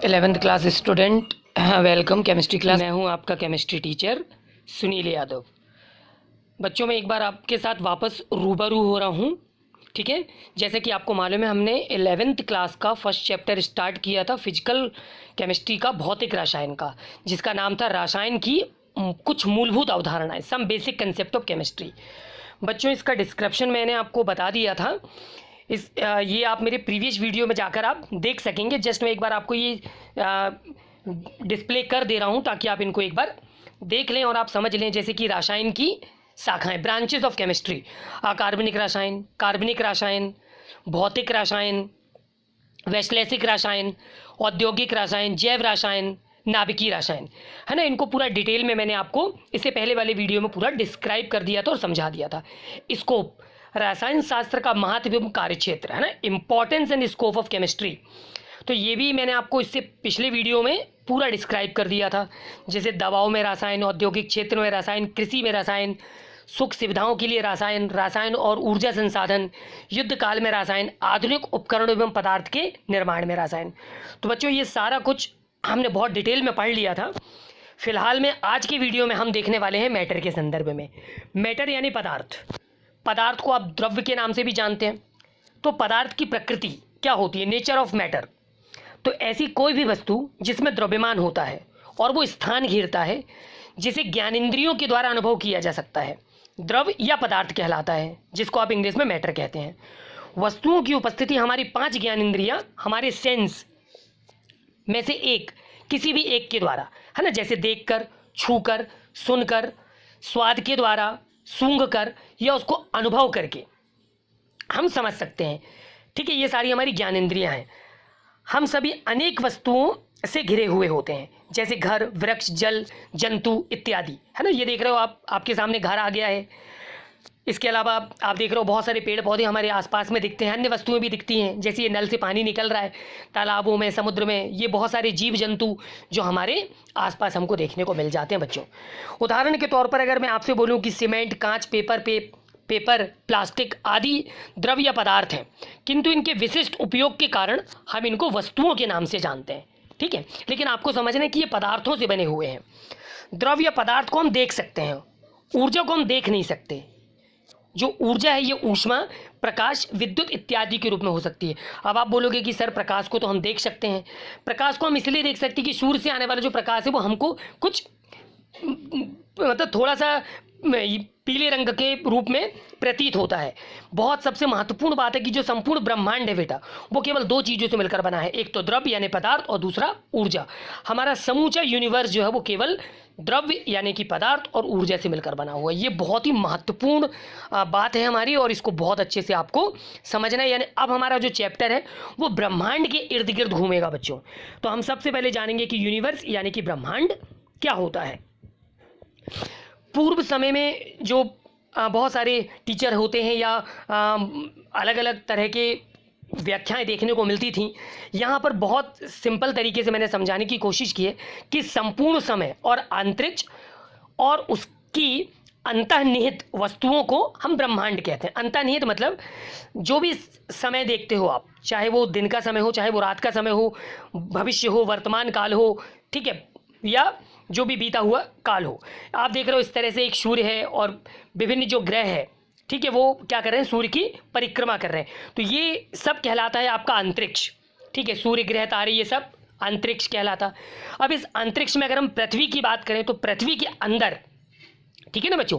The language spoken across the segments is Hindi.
11th class student, welcome chemistry class. मैं हूं आपका केमिस्ट्री टीचर सुनील यादव। बच्चों, मैं एक बार आपके साथ वापस रूबरू हो रहा हूं। ठीक है, जैसे कि आपको मालूम है, हमने 11th क्लास का फर्स्ट चैप्टर स्टार्ट किया था फिजिकल केमिस्ट्री का, भौतिक रसायन का, जिसका नाम था रसायन की कुछ मूलभूत अवधारणाएं, some basic concept of chemistry. बच्चों, इसका डिस्क्रिप्शन मैंने आपको बता दिया था। ये आप मेरे प्रीवियस वीडियो में जाकर आप देख सकेंगे। जस्ट मैं एक बार आपको ये डिस्प्ले कर दे रहा हूँ ताकि आप इनको एक बार देख लें और आप समझ लें। जैसे कि रसायन की शाखाएं, ब्रांचेस ऑफ केमिस्ट्री, अकार्बनिक रसायन, कार्बनिक रसायन, भौतिक रसायन, वैश्लेषिक रसायन, औद्योगिक रसायन, जैव रसायन, नाभिकीय रसायन, है ना। इनको पूरा डिटेल में मैंने आपको इससे पहले वाले वीडियो में पूरा डिस्क्राइब कर दिया था और समझा दिया था। स्कोप, रसायन शास्त्र का महत्वपूर्ण कार्यक्षेत्र, है ना, importance and scope of chemistry, तो ये भी मैंने आपको इससे पिछले वीडियो में पूरा डिस्क्राइब कर दिया था। जैसे दवाओं में रसायन, औद्योगिक क्षेत्र में रसायन, कृषि में रसायन, सुख सुविधाओं के लिए रसायन, रसायन और ऊर्जा संसाधन, युद्ध काल में रसायन, आधुनिक उपकरणों एवं पदार्थ के निर्माण में रसायन। तो बच्चों, ये सारा कुछ हमने बहुत डिटेल में पढ़ लिया था। फिलहाल में आज की वीडियो में हम देखने वाले हैं मैटर के संदर्भ में। मैटर यानी पदार्थ। पदार्थ को आप द्रव्य के नाम से भी जानते हैं। तो पदार्थ की प्रकृति क्या होती है, नेचर ऑफ मैटर। तो ऐसी कोई भी वस्तु जिसमें द्रव्यमान होता है और वो स्थान घेरता है, जिसे ज्ञानेंद्रियों के द्वारा अनुभव किया जा सकता है, द्रव्य या पदार्थ कहलाता है, जिसको आप इंग्लिश में मैटर कहते हैं। वस्तुओं की उपस्थिति हमारी 5 ज्ञानेंद्रियां, हमारे सेंस में से एक, किसी भी एक के द्वारा, है ना, जैसे देखकर, छूकर, सुनकर, स्वाद के द्वारा, सूंघकर या उसको अनुभव करके हम समझ सकते हैं। ठीक है, ये सारी हमारी ज्ञानेंद्रियां हैं। हम सभी अनेक वस्तुओं से घिरे हुए होते हैं, जैसे घर, वृक्ष, जल, जंतु इत्यादि, है ना। ये देख रहे हो आप, आपके सामने घर आ गया है। इसके अलावा आप देख रहे हो बहुत सारे पेड़ पौधे हमारे आसपास में दिखते हैं, अन्य वस्तुएं भी दिखती हैं, जैसे ये नल से पानी निकल रहा है, तालाबों में, समुद्र में, ये बहुत सारे जीव जंतु जो हमारे आसपास हमको देखने को मिल जाते हैं। बच्चों, उदाहरण के तौर पर अगर मैं आपसे बोलूं कि सीमेंट, कांच, पेपर, प्लास्टिक आदि द्रव्य या पदार्थ हैं, किंतु इनके विशिष्ट उपयोग के कारण हम इनको वस्तुओं के नाम से जानते हैं। ठीक है, लेकिन आपको समझना है कि ये पदार्थों से बने हुए हैं। द्रव्य या पदार्थ को हम देख सकते हैं, ऊर्जा को हम देख नहीं सकते। जो ऊर्जा है ये ऊष्मा, प्रकाश, विद्युत इत्यादि के रूप में हो सकती है। अब आप बोलोगे कि सर, प्रकाश को तो हम देख सकते हैं। प्रकाश को हम इसलिए देख सकते हैं कि सूर्य से आने वाला जो प्रकाश है वो हमको कुछ मतलब थोड़ा सा पीले रंग के रूप में प्रतीत होता है। बहुत सबसे महत्वपूर्ण बात है कि जो संपूर्ण ब्रह्मांड है बेटा, वो केवल 2 चीज़ों से मिलकर बना है, एक तो द्रव्य यानी पदार्थ और दूसरा ऊर्जा। हमारा समूचा यूनिवर्स जो है वो केवल द्रव्य यानी कि पदार्थ और ऊर्जा से मिलकर बना हुआ है। ये बहुत ही महत्वपूर्ण बात है हमारी, और इसको बहुत अच्छे से आपको समझना है। यानी अब हमारा जो चैप्टर है वो ब्रह्मांड के इर्द गिर्द घूमेगा बच्चों। तो हम सबसे पहले जानेंगे कि यूनिवर्स यानी कि ब्रह्मांड क्या होता है। पूर्व समय में जो बहुत सारे टीचर होते हैं या अलग अलग तरह के व्याख्याएं देखने को मिलती थी, यहाँ पर बहुत सिंपल तरीके से मैंने समझाने की कोशिश की है कि संपूर्ण समय और अंतरिक्ष और उसकी अंतर्निहित वस्तुओं को हम ब्रह्मांड कहते हैं। अंतर्निहित मतलब जो भी समय देखते हो आप, चाहे वो दिन का समय हो, चाहे वो रात का समय हो, भविष्य हो, वर्तमान काल हो, ठीक है, या जो भी बीता हुआ काल हो। आप देख रहे हो इस तरह से एक सूर्य है और विभिन्न जो ग्रह है, ठीक है, वो क्या कर रहे हैं, सूर्य की परिक्रमा कर रहे हैं। तो ये सब कहलाता है आपका अंतरिक्ष। ठीक है, सूर्य, ग्रह, तारे, ये सब अंतरिक्ष कहलाता। अब इस अंतरिक्ष में अगर हम पृथ्वी की बात करें तो पृथ्वी के अंदर, ठीक है ना बच्चों,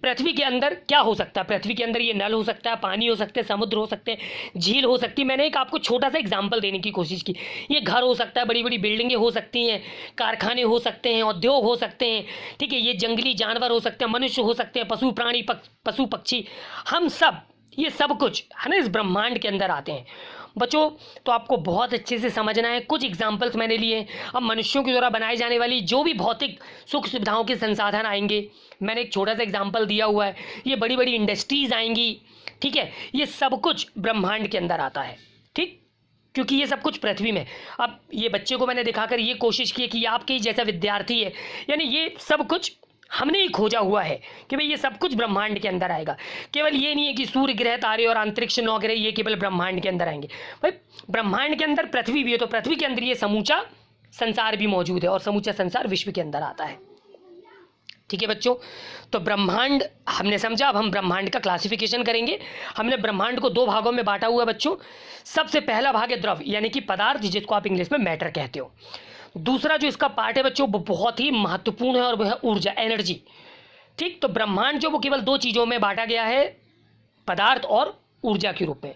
पृथ्वी के अंदर क्या हो सकता है। पृथ्वी के अंदर ये नल हो सकता है, पानी हो सकते हैं, समुद्र हो सकते हैं, झील हो सकती है। मैंने एक आपको छोटा सा एग्जांपल देने की कोशिश की। ये घर हो सकता है, बड़ी बड़ी बिल्डिंगें हो सकती हैं, कारखाने हो सकते हैं, उद्योग हो सकते हैं, ठीक है, ये जंगली जानवर हो सकते हैं, मनुष्य हो सकते हैं, पशु प्राणी, पशु पक्षी, हम सब, ये सब कुछ है ना इस ब्रह्मांड के अंदर आते हैं बच्चों। तो आपको बहुत अच्छे से समझना है। कुछ एग्जाम्पल्स मैंने लिए। अब मनुष्यों के द्वारा बनाई जाने वाली जो भी भौतिक सुख सुविधाओं के संसाधन आएंगे, मैंने एक छोटा सा एग्जाम्पल दिया हुआ है। ये बड़ी बड़ी इंडस्ट्रीज आएंगी, ठीक है, ये सब कुछ ब्रह्मांड के अंदर आता है। ठीक, क्योंकि ये सब कुछ पृथ्वी में। अब ये बच्चे को मैंने दिखाकर ये कोशिश की कि आपके ही जैसा विद्यार्थी है, यानी ये सब कुछ हमने ही खोजा हुआ है कि भाई ये सब कुछ ब्रह्मांड के अंदर आएगा। केवल ये नहीं है कि सूर्य, ग्रह, तारे और अंतरिक्ष, 9 ग्रह ये केवल ब्रह्मांड के अंदर आएंगे। भाई ब्रह्मांड के अंदर पृथ्वी भी है, तो पृथ्वी के अंदर ये समूचा संसार भी मौजूद है और समूचा संसार विश्व के अंदर आता है। ठीक है बच्चों, तो ब्रह्मांड हमने समझा। अब हम ब्रह्मांड का क्लासिफिकेशन करेंगे। हमने ब्रह्मांड को 2 भागों में बांटा हुआ है बच्चों। सबसे पहला भाग है द्रव यानी कि पदार्थ, जिसको आप इंग्लिश में मैटर कहते हो। दूसरा जो इसका पार्ट है बच्चों वो बहुत ही महत्वपूर्ण है और वह है ऊर्जा, एनर्जी। ठीक, तो ब्रह्मांड जो वो केवल 2 चीज़ों में बांटा गया है, पदार्थ और ऊर्जा के रूप में।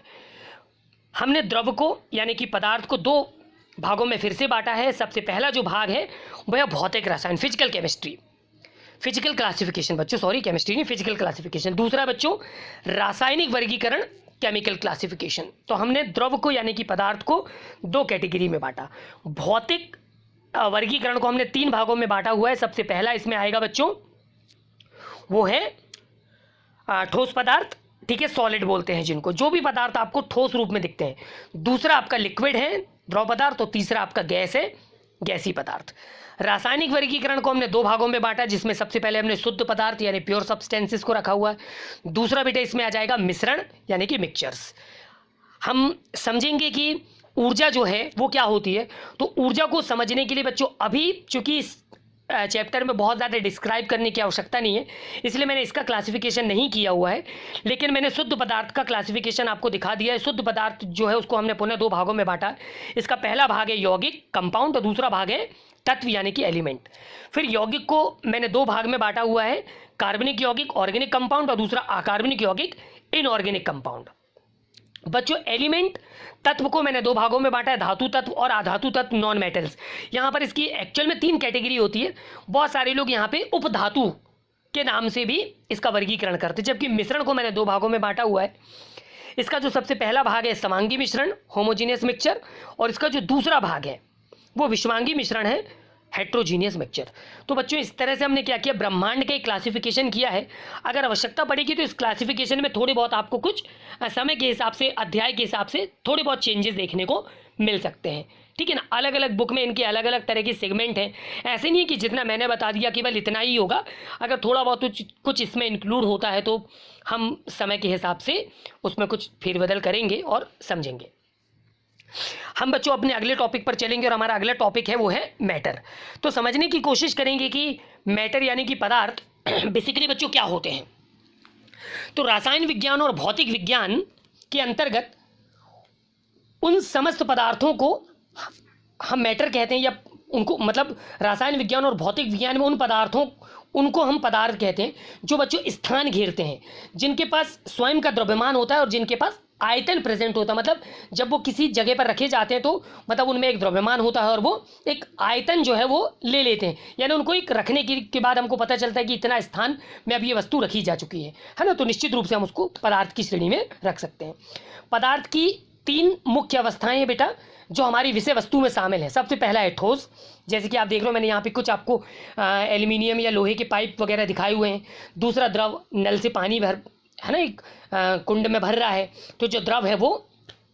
हमने द्रव को यानी कि पदार्थ को 2 भागों में फिर से बांटा है। सबसे पहला जो भाग है वह भौतिक रसायन, फिजिकल केमिस्ट्री, फिजिकल क्लासिफिकेशन बच्चों, सॉरी केमिस्ट्री नहीं, फिजिकल क्लासिफिकेशन। दूसरा बच्चों रासायनिक वर्गीकरण, केमिकल क्लासिफिकेशन। तो हमने द्रव को यानी कि पदार्थ को 2 कैटेगरी में बांटा। भौतिक वर्गीकरण को हमने 3 भागों में बांटा हुआ है। सबसे पहला इसमें आएगा बच्चों वो है ठोस पदार्थ, ठीक है, सॉलिड बोलते हैं जिनको, जो भी पदार्थ आपको ठोस रूप में दिखते हैं। दूसरा आपका लिक्विड है, द्रव पदार्थ, और तीसरा आपका गैस है, गैसी पदार्थ। रासायनिक वर्गीकरण को हमने 2 भागों में बांटा, जिसमें सबसे पहले हमने शुद्ध पदार्थ यानी प्योर सब्सटेंसेस को रखा हुआ है। दूसरा बेटा इसमें आ जाएगा मिश्रण यानी कि मिक्सचर्स। हम समझेंगे कि ऊर्जा जो है वो क्या होती है। तो ऊर्जा को समझने के लिए बच्चों अभी चूंकि इस चैप्टर में बहुत ज़्यादा डिस्क्राइब करने की आवश्यकता नहीं है, इसलिए मैंने इसका क्लासिफिकेशन नहीं किया हुआ है, लेकिन मैंने शुद्ध पदार्थ का क्लासिफिकेशन आपको दिखा दिया है। शुद्ध पदार्थ जो है उसको हमने पुनः 2 भागों में बांटा। इसका पहला भाग है यौगिक, कंपाउंड, और दूसरा भाग है तत्व यानी कि एलिमेंट। फिर यौगिक को मैंने 2 भाग में बांटा हुआ है, कार्बनिक यौगिक, ऑर्गेनिक कंपाउंड, और दूसरा अकार्बनिक यौगिक, इनऑर्गेनिक कंपाउंड। बच्चों एलिमेंट तत्व को मैंने 2 भागों में बांटा है, धातु तत्व और अधातु तत्व, नॉन मेटल्स। यहाँ पर इसकी एक्चुअल में 3 कैटेगरी होती है। बहुत सारे लोग यहाँ पे उपधातु के नाम से भी इसका वर्गीकरण करते हैं, जबकि मिश्रण को मैंने 2 भागों में बांटा हुआ है। इसका जो सबसे पहला भाग है समांगी मिश्रण, होमोजीनियस मिक्सचर, और इसका जो दूसरा भाग है वो विषमांगी मिश्रण है, हेट्रोजीनियस मिक्सचर। तो बच्चों इस तरह से हमने क्या किया, ब्रह्मांड का एक क्लासिफिकेशन किया है। अगर आवश्यकता पड़ेगी तो इस क्लासिफिकेशन में थोड़ी बहुत आपको कुछ समय के हिसाब से, अध्याय के हिसाब से थोड़े बहुत चेंजेस देखने को मिल सकते हैं। ठीक है ना, अलग अलग बुक में इनके अलग अलग तरह के सेगमेंट हैं। ऐसे नहीं है कि जितना मैंने बता दिया केवल इतना ही होगा। अगर थोड़ा बहुत कुछ इसमें इंक्लूड होता है तो हम समय के हिसाब से उसमें कुछ फेरबदल करेंगे और समझेंगे। हम बच्चों अपने अगले टॉपिक पर चलेंगे और हमारा अगला टॉपिक है वो है मैटर। तो समझने की कोशिश करेंगे कि मैटर यानी कि पदार्थ बेसिकली बच्चों क्या होते हैं। तो रसायन विज्ञान और भौतिक विज्ञान के अंतर्गत उन समस्त पदार्थों को हम मैटर कहते हैं, या उनको मतलब रसायन विज्ञान और भौतिक विज्ञान में उन पदार्थों उनको हम पदार्थ कहते हैं जो बच्चों स्थान घेरते हैं, जिनके पास स्वयं का द्रव्यमान होता है और जिनके पास आयतन प्रेजेंट होता है। मतलब जब वो किसी जगह पर रखे जाते हैं तो मतलब उनमें एक द्रव्यमान होता है और वो एक आयतन जो है वो ले लेते हैं, यानी उनको एक रखने के बाद हमको पता चलता है कि इतना स्थान में अब ये वस्तु रखी जा चुकी है ना। तो निश्चित रूप से हम उसको पदार्थ की श्रेणी में रख सकते हैं। पदार्थ की 3 मुख्य अवस्थाएं हैं बेटा जो हमारी विषय वस्तु में शामिल है। सबसे पहला है ठोस, जैसे कि आप देख रहे हो मैंने यहाँ पे कुछ आपको एल्यूमिनियम या लोहे के पाइप वगैरह दिखाए हुए हैं। दूसरा द्रव, नल से पानी भर है ना, एक कुंड में भर रहा है, तो जो द्रव है वो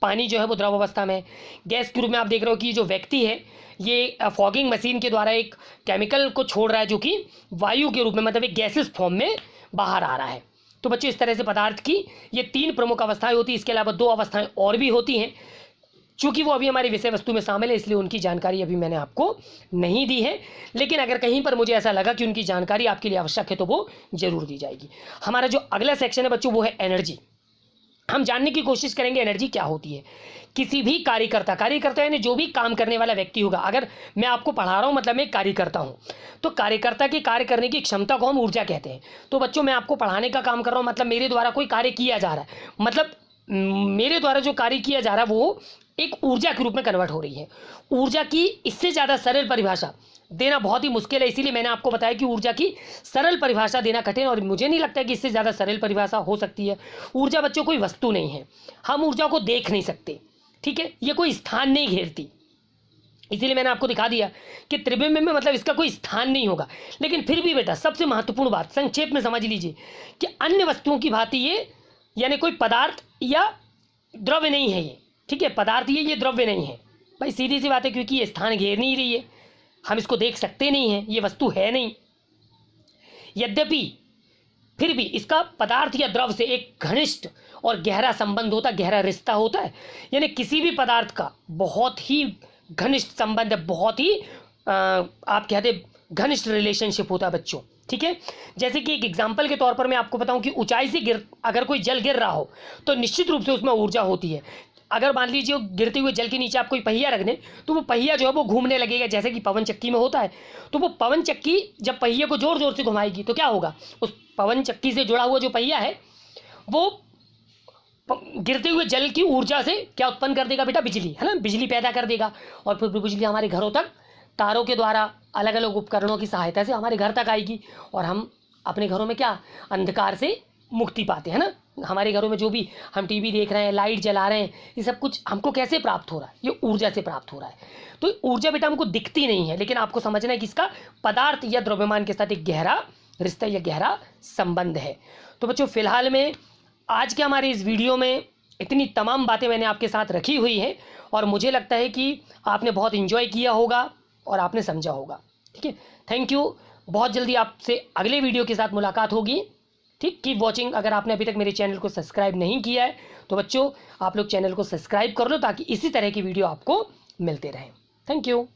पानी जो है वो द्रव अवस्था में है। गैस के रूप में आप देख रहे हो कि जो व्यक्ति है ये फॉगिंग मशीन के द्वारा एक केमिकल को छोड़ रहा है जो कि वायु के रूप में मतलब एक गैसेस फॉर्म में बाहर आ रहा है। तो बच्चों इस तरह से पदार्थ की ये 3 प्रमुख अवस्थाएं होती हैं। इसके अलावा 2 अवस्थाएं और भी होती हैं, चूँकि वो अभी हमारी विषय वस्तु में शामिल है इसलिए उनकी जानकारी अभी मैंने आपको नहीं दी है, लेकिन अगर कहीं पर मुझे ऐसा लगा कि उनकी जानकारी आपके लिए आवश्यक है तो वो जरूर दी जाएगी। हमारा जो अगला सेक्शन है बच्चों वो है एनर्जी। हम जानने की कोशिश करेंगे एनर्जी क्या होती है। किसी भी कार्यकर्ता यानी जो भी काम करने वाला व्यक्ति होगा, अगर मैं आपको पढ़ा रहा हूँ मतलब मैं एक कार्यकर्ता हूँ, तो कार्यकर्ता की कार्य करने की क्षमता को हम ऊर्जा कहते हैं। तो बच्चों मैं आपको पढ़ाने का काम कर रहा हूँ, मतलब मेरे द्वारा कोई कार्य किया जा रहा है, मतलब मेरे द्वारा जो कार्य किया जा रहा है वो एक ऊर्जा के रूप में कन्वर्ट हो रही है। ऊर्जा की इससे ज़्यादा सरल परिभाषा देना बहुत ही मुश्किल है, इसीलिए मैंने आपको बताया कि ऊर्जा की सरल परिभाषा देना कठिन, और मुझे नहीं लगता कि इससे ज़्यादा सरल परिभाषा हो सकती है। ऊर्जा बच्चों कोई वस्तु नहीं है, हम ऊर्जा को देख नहीं सकते, ठीक है, ये कोई स्थान नहीं घेरती। इसीलिए मैंने आपको दिखा दिया कि त्रिविम में मतलब इसका कोई स्थान नहीं होगा। लेकिन फिर भी बेटा सबसे महत्वपूर्ण बात संक्षेप में समझ लीजिए कि अन्य वस्तुओं की भांति ये यानी कोई पदार्थ या द्रव्य नहीं है ये, ठीक है, पदार्थ ये द्रव्य नहीं है भाई, सीधी सी बात है, क्योंकि ये स्थान घेर नहीं रही है, हम इसको देख सकते नहीं हैं, ये वस्तु है नहीं। यद्यपि फिर भी इसका पदार्थ या द्रव से एक घनिष्ठ और गहरा संबंध होता है, गहरा रिश्ता होता है, यानी किसी भी पदार्थ का बहुत ही घनिष्ठ संबंध है, बहुत ही आप कहते घनिष्ठ रिलेशनशिप होता है बच्चों, ठीक है। जैसे कि एक एग्जाम्पल के तौर पर मैं आपको बताऊं कि ऊंचाई से अगर कोई जल गिर रहा हो तो निश्चित रूप से उसमें ऊर्जा होती है। अगर मान लीजिए गिरते हुए जल के नीचे आप कोई पहिया रख दें तो वो पहिया जो है वो घूमने लगेगा, जैसे कि पवन चक्की में होता है। तो वो पवन चक्की जब पहिए को जोर जोर से घुमाएगी तो क्या होगा, उस पवन चक्की से जुड़ा हुआ जो पहिया है वो गिरते हुए जल की ऊर्जा से क्या उत्पन्न कर देगा बेटा, बिजली, है ना, बिजली पैदा कर देगा। और फिर बिजली हमारे घरों तक तारों के द्वारा अलग अलग उपकरणों की सहायता से हमारे घर तक आएगी और हम अपने घरों में क्या अंधकार से मुक्ति पाते हैं ना। हमारे घरों में जो भी हम टीवी देख रहे हैं, लाइट जला रहे हैं, ये सब कुछ हमको कैसे प्राप्त हो रहा है, ये ऊर्जा से प्राप्त हो रहा है। तो ऊर्जा बेटा हमको दिखती नहीं है, लेकिन आपको समझना है कि इसका पदार्थ या द्रव्यमान के साथ एक गहरा रिश्ता या गहरा संबंध है। तो बच्चों फिलहाल में आज के हमारे इस वीडियो में इतनी तमाम बातें मैंने आपके साथ रखी हुई हैं और मुझे लगता है कि आपने बहुत इन्जॉय किया होगा और आपने समझा होगा, ठीक है। Thank you. बहुत जल्दी आपसे अगले वीडियो के साथ मुलाकात होगी, ठीक। Keep watching. अगर आपने अभी तक मेरे चैनल को सब्सक्राइब नहीं किया है तो बच्चों आप लोग चैनल को सब्सक्राइब कर लो ताकि इसी तरह की वीडियो आपको मिलते रहें। Thank you.